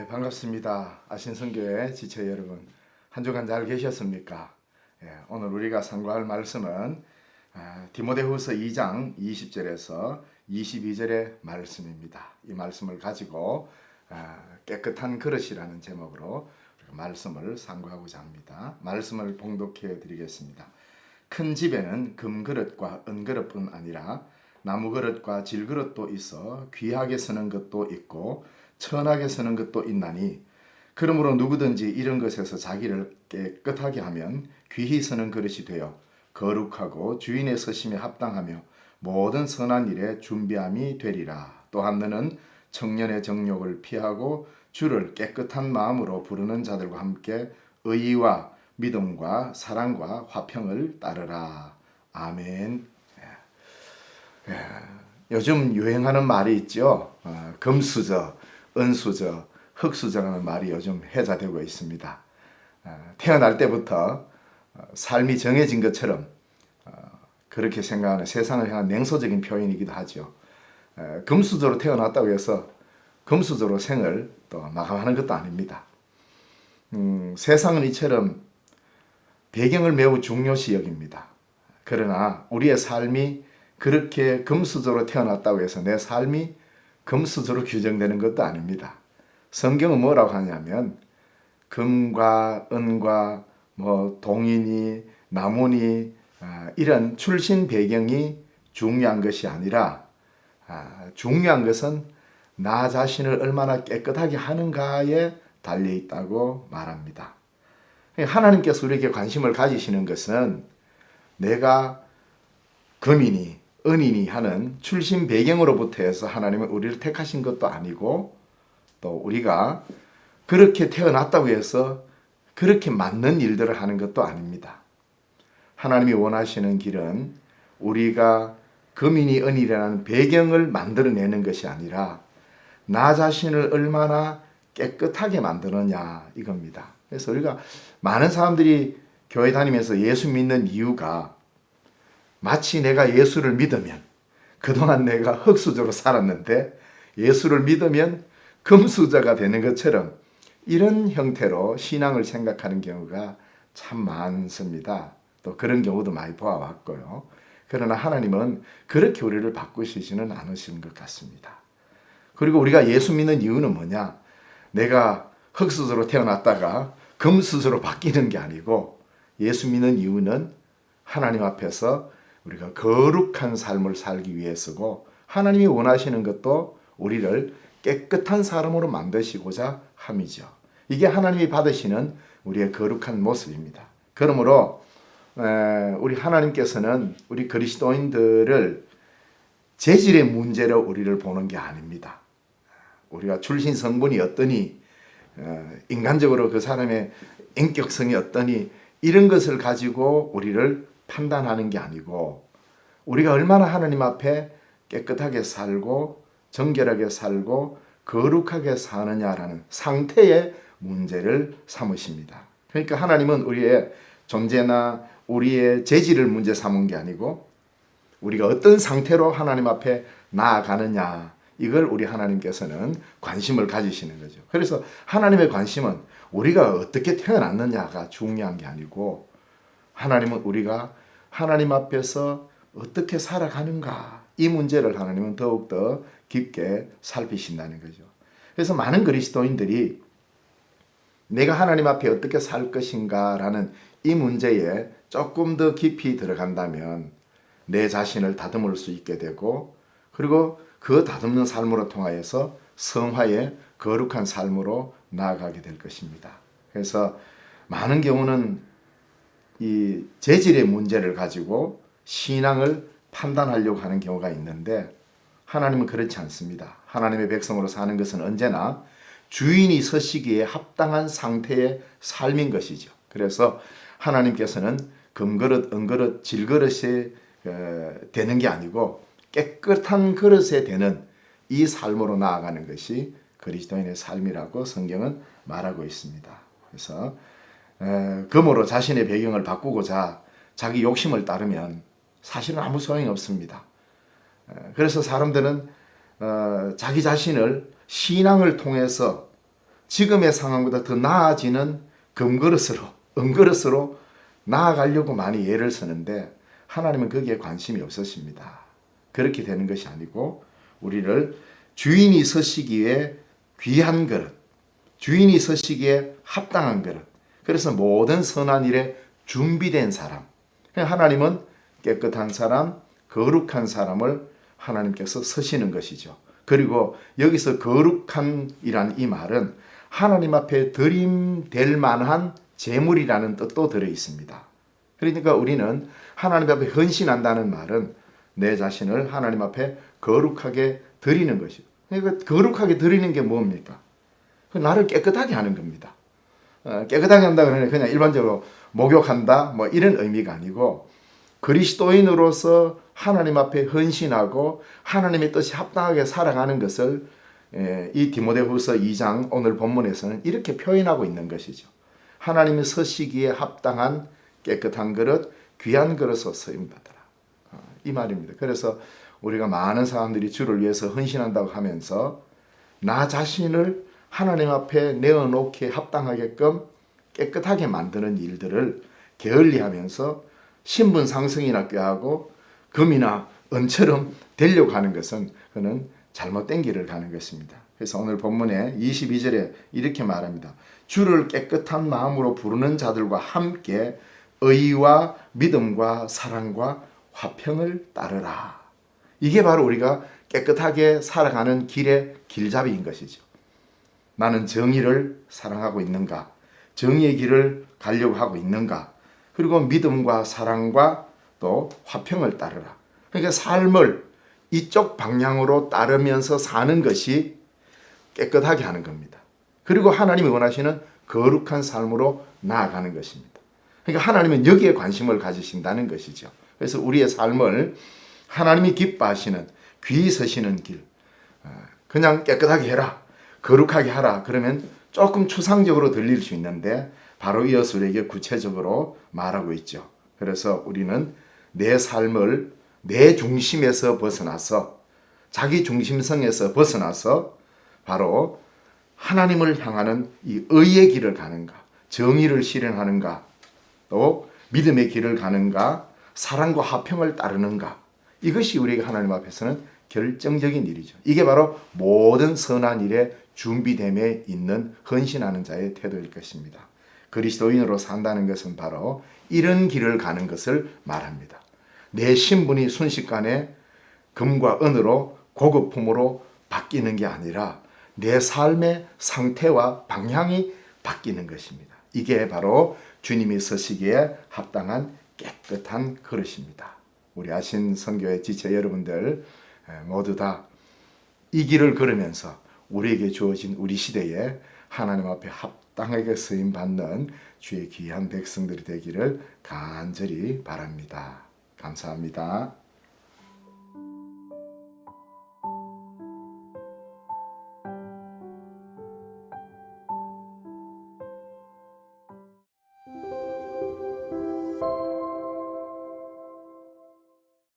반갑습니다. 아신성교회 지체 여러분, 한 주간 잘 계셨습니까? 오늘 우리가 상고할 말씀은 디모데후서 2장 20절에서 22절의 말씀입니다. 이 말씀을 가지고 깨끗한 그릇이라는 제목으로 말씀을 상고하고자 합니다. 말씀을 봉독해 드리겠습니다. 큰 집에는 금그릇과 은그릇뿐 아니라 나무그릇과 질그릇도 있어 귀하게 쓰는 것도 있고 천하게 쓰는 것도 있나니, 그러므로 누구든지 이런 것에서 자기를 깨끗하게 하면 귀히 쓰는 그릇이 되어 거룩하고 주인의 서심에 합당하며 모든 선한 일에 준비함이 되리라. 또한 너는 청년의 정욕을 피하고 주를 깨끗한 마음으로 부르는 자들과 함께 의와 믿음과 사랑과 화평을 따르라. 아멘. 요즘 유행하는 말이 있죠. 금수저, 은수저, 흙수저라는 말이 요즘 회자되고 있습니다. 태어날 때부터 삶이 정해진 것처럼 그렇게 생각하는 세상을 향한 냉소적인 표현이기도 하죠. 금수저로 태어났다고 해서 금수저로 생을 또 마감하는 것도 아닙니다. 세상은 이처럼 배경을 매우 중요시 여깁니다. 그러나 우리의 삶이 그렇게 금수저로 태어났다고 해서 내 삶이 금수저로 규정되는 것도 아닙니다. 성경은 뭐라고 하냐면 금과 은과 동이니 나무니 이런 출신 배경이 중요한 것이 아니라 중요한 것은 나 자신을 얼마나 깨끗하게 하는가에 달려 있다고 말합니다. 하나님께서 우리에게 관심을 가지시는 것은 내가 금이니 은인이 하는 출신 배경으로부터 해서 하나님은 우리를 택하신 것도 아니고, 또 우리가 그렇게 태어났다고 해서 그렇게 맞는 일들을 하는 것도 아닙니다. 하나님이 원하시는 길은 우리가 금이니 은이라는 배경을 만들어내는 것이 아니라 나 자신을 얼마나 깨끗하게 만드느냐 이겁니다. 그래서 우리가 많은 사람들이 교회 다니면서 예수 믿는 이유가 마치 내가 예수를 믿으면, 그동안 내가 흙수저로 살았는데 예수를 믿으면 금수저가 되는 것처럼 이런 형태로 신앙을 생각하는 경우가 참 많습니다. 또 그런 경우도 많이 보아왔고요. 그러나 하나님은 그렇게 우리를 바꾸시지는 않으시는 것 같습니다. 그리고 우리가 예수 믿는 이유는 뭐냐? 내가 흙수저로 태어났다가 금수저로 바뀌는 게 아니고, 예수 믿는 이유는 하나님 앞에서 우리가 거룩한 삶을 살기 위해서고, 하나님이 원하시는 것도 우리를 깨끗한 사람으로 만드시고자 함이죠. 이게 하나님이 받으시는 우리의 거룩한 모습입니다. 그러므로 우리 하나님께서는 우리 그리스도인들을 재질의 문제로 우리를 보는 게 아닙니다. 우리가 출신 성분이 어떠니, 인간적으로 그 사람의 인격성이 어떠니, 이런 것을 가지고 우리를 판단하는 게 아니고, 우리가 얼마나 하나님 앞에 깨끗하게 살고 정결하게 살고 거룩하게 사느냐라는 상태의 문제를 삼으십니다. 그러니까 하나님은 우리의 존재나 우리의 재질을 문제 삼은 게 아니고, 우리가 어떤 상태로 하나님 앞에 나아가느냐, 이걸 우리 하나님께서는 관심을 가지시는 거죠. 그래서 하나님의 관심은 우리가 어떻게 태어났느냐가 중요한 게 아니고, 하나님은 우리가 하나님 앞에서 어떻게 살아가는가, 이 문제를 하나님은 더욱더 깊게 살피신다는 거죠. 그래서 많은 그리스도인들이 내가 하나님 앞에 어떻게 살 것인가라는 이 문제에 조금 더 깊이 들어간다면 내 자신을 다듬을 수 있게 되고, 그리고 그 다듬는 삶으로 통하여서 성화의 거룩한 삶으로 나아가게 될 것입니다. 그래서 많은 경우는 이 재질의 문제를 가지고 신앙을 판단하려고 하는 경우가 있는데, 하나님은 그렇지 않습니다. 하나님의 백성으로 사는 것은 언제나 주인이 서시기에 합당한 상태의 삶인 것이죠. 그래서 하나님께서는 금그릇, 은그릇, 질그릇이 되는 게 아니고 깨끗한 그릇에 되는 이 삶으로 나아가는 것이 그리스도인의 삶이라고 성경은 말하고 있습니다. 그래서 금으로 자신의 배경을 바꾸고자 자기 욕심을 따르면 사실은 아무 소용이 없습니다. 그래서 사람들은 자기 자신을 신앙을 통해서 지금의 상황보다 더 나아지는 금그릇으로, 은그릇으로 나아가려고 많이 애를 쓰는데 하나님은 거기에 관심이 없으십니다. 그렇게 되는 것이 아니고 우리를 주인이 서시기에 귀한 그릇, 주인이 서시기에 합당한 그릇, 그래서 모든 선한 일에 준비된 사람, 하나님은 깨끗한 사람, 거룩한 사람을 하나님께서 서시는 것이죠. 그리고 여기서 거룩한이란 이 말은 하나님 앞에 드림될 만한 제물이라는 뜻도 들어 있습니다. 그러니까 우리는 하나님 앞에 헌신한다는 말은 내 자신을 하나님 앞에 거룩하게 드리는 것이죠. 그러니까 거룩하게 드리는 게 뭡니까? 나를 깨끗하게 하는 겁니다. 깨끗하게 한다 그러면 그냥 일반적으로 목욕한다 뭐 이런 의미가 아니고 그리스도인으로서 하나님 앞에 헌신하고 하나님의 뜻이 합당하게 살아가는 것을 이 디모데후서 2장 오늘 본문에서는 이렇게 표현하고 있는 것이죠. 하나님의 서시기에 합당한 깨끗한 그릇, 귀한 그릇으로 쓰임받으라. 이 말입니다. 그래서 우리가 많은 사람들이 주를 위해서 헌신한다고 하면서 나 자신을 하나님 앞에 내어놓기에 합당하게끔 깨끗하게 만드는 일들을 게을리하면서 신분 상승이나 꾀하고 금이나 은처럼 되려고 하는 것은 그는 잘못된 길을 가는 것입니다. 그래서 오늘 본문에 22절에 이렇게 말합니다. 주를 깨끗한 마음으로 부르는 자들과 함께 의와 믿음과 사랑과 화평을 따르라. 이게 바로 우리가 깨끗하게 살아가는 길의 길잡이인 것이죠. 나는 정의를 사랑하고 있는가? 정의의 길을 가려고 하고 있는가? 그리고 믿음과 사랑과 또 화평을 따르라. 그러니까 삶을 이쪽 방향으로 따르면서 사는 것이 깨끗하게 하는 겁니다. 그리고 하나님이 원하시는 거룩한 삶으로 나아가는 것입니다. 그러니까 하나님은 여기에 관심을 가지신다는 것이죠. 그래서 우리의 삶을 하나님이 기뻐하시는 귀히 서시는 길, 그냥 깨끗하게 해라, 거룩하게 하라 그러면 조금 추상적으로 들릴 수 있는데 바로 이어서 우리에게 구체적으로 말하고 있죠. 그래서 우리는 내 삶을 내 중심에서 벗어나서 자기 중심성에서 벗어나서 바로 하나님을 향하는 이 의의 길을 가는가, 정의를 실현하는가, 또 믿음의 길을 가는가, 사랑과 화평을 따르는가, 이것이 우리에게 하나님 앞에서는 결정적인 일이죠. 이게 바로 모든 선한 일에 준비됨에 있는 헌신하는 자의 태도일 것입니다. 그리스도인으로 산다는 것은 바로 이런 길을 가는 것을 말합니다. 내 신분이 순식간에 금과 은으로 고급품으로 바뀌는 게 아니라 내 삶의 상태와 방향이 바뀌는 것입니다. 이게 바로 주님이 서시기에 합당한 깨끗한 그릇입니다. 우리 아신 선교회 지체 여러분들 모두 다 이 길을 걸으면서 우리에게 주어진 우리 시대에 하나님 앞에 합당하게 쓰임받는 주의 귀한 백성들이 되기를 간절히 바랍니다. 감사합니다.